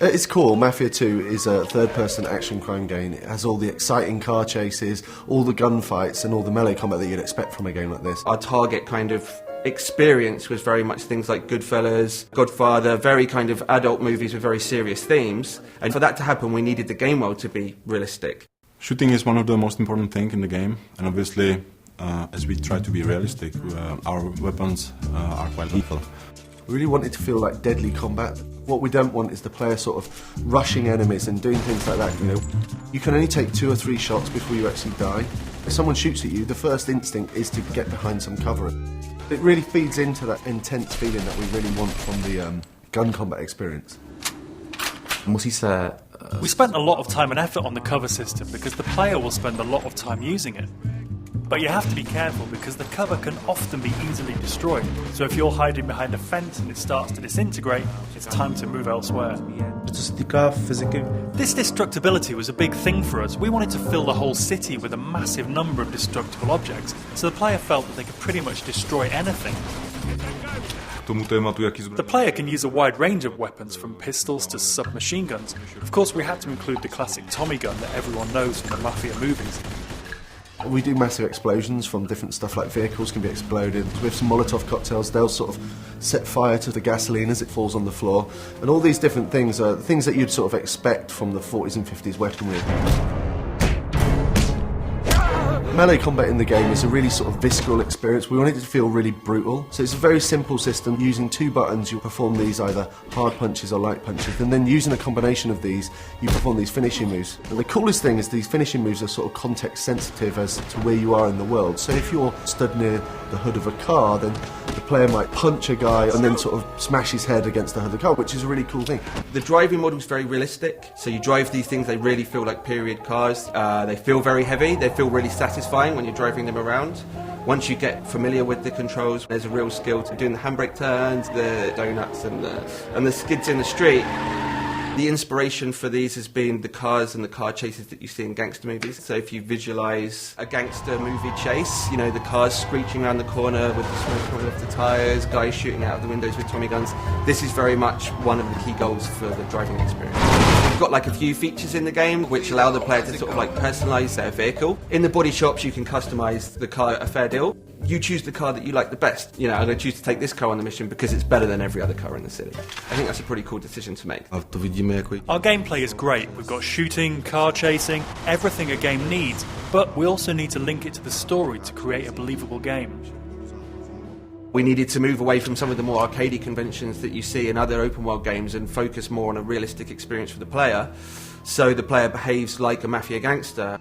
At its core, Mafia2 is a third-person action crime game. It has all the exciting car chases, all the gunfights and all the melee combat that you'd expect from a game like this. Our target kind of experience was very much things like Goodfellas, Godfather, very kind of adult movies with very serious themes. And for that to happen, we needed the game world to be realistic. Shooting is one of the most important things in the game, and obviously, as we try to be realistic, our weapons are quite lethal. We really wanted to feel like deadly combat. What we don't want is the player sort of rushing enemies and doing things like that, you know. You can only take 2 or 3 shots before you actually die. If someone shoots at you, the first instinct is to get behind some cover. It really feeds into that intense feeling that we really want from the gun combat experience. We spent a lot of time and effort on the cover system because the player will spend a lot of time using it. But you have to be careful because the cover can often be easily destroyed. So if you're hiding behind a fence and it starts to disintegrate, it's time to move elsewhere. This destructibility was a big thing for us. We wanted to fill the whole city with a massive number of destructible objects, so the player felt that they could pretty much destroy anything. The player can use a wide range of weapons, from pistols to submachine guns. Of course, we had to include the classic Tommy gun that everyone knows from the mafia movies. We do massive explosions from different stuff, like vehicles can be exploded. With some Molotov cocktails, they'll sort of set fire to the gasoline as it falls on the floor. And all these different things are things that you'd sort of expect from the 40s and 50s weaponry. Melee combat in the game is a really sort of visceral experience. We wanted it to feel really brutal. So it's a very simple system. Using 2 buttons, you perform these either hard punches or light punches. And then using a combination of these, you perform these finishing moves. And the coolest thing is these finishing moves are sort of context sensitive as to where you are in the world. So if you're stood near the hood of a car, then the player might punch a guy and then sort of smash his head against the hood of the car, which is a really cool thing. The driving model is very realistic. So you drive these things, they really feel like period cars. They feel very heavy, they feel really satisfying when you're driving them around. Once you get familiar with the controls, there's a real skill to doing the handbrake turns, the donuts and the skids in the street. The inspiration for these has been the cars and the car chases that you see in gangster movies. So if you visualise a gangster movie chase, you know, the cars screeching around the corner with the smoke coming off the tyres, guys shooting out of the windows with Tommy guns, this is very much one of the key goals for the driving experience. We've got like a few features in the game which allow the player to sort of like personalise their vehicle. In the body shops you can customise the car at a fair deal. You choose the car that you like the best. You know, I'm going to choose to take this car on the mission because it's better than every other car in the city. I think that's a pretty cool decision to make. Our gameplay is great. We've got shooting, car chasing, everything a game needs, but we also need to link it to the story to create a believable game. We needed to move away from some of the more arcadey conventions that you see in other open world games and focus more on a realistic experience for the player, so the player behaves like a mafia gangster.